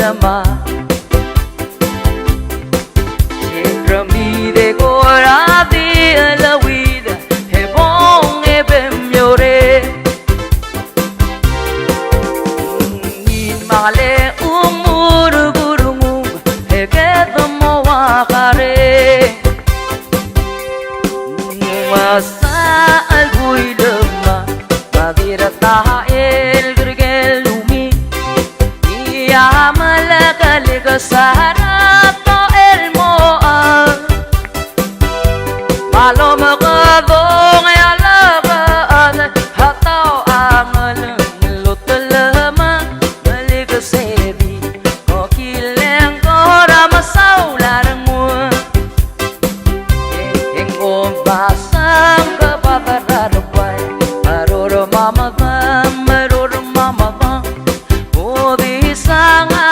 lama Rami de gora di la vida e bon e ben miore Nin male umur gurungu e ke tomo wakare Masa algui lama Bagira taha el grigel lumi Ya malaka legasar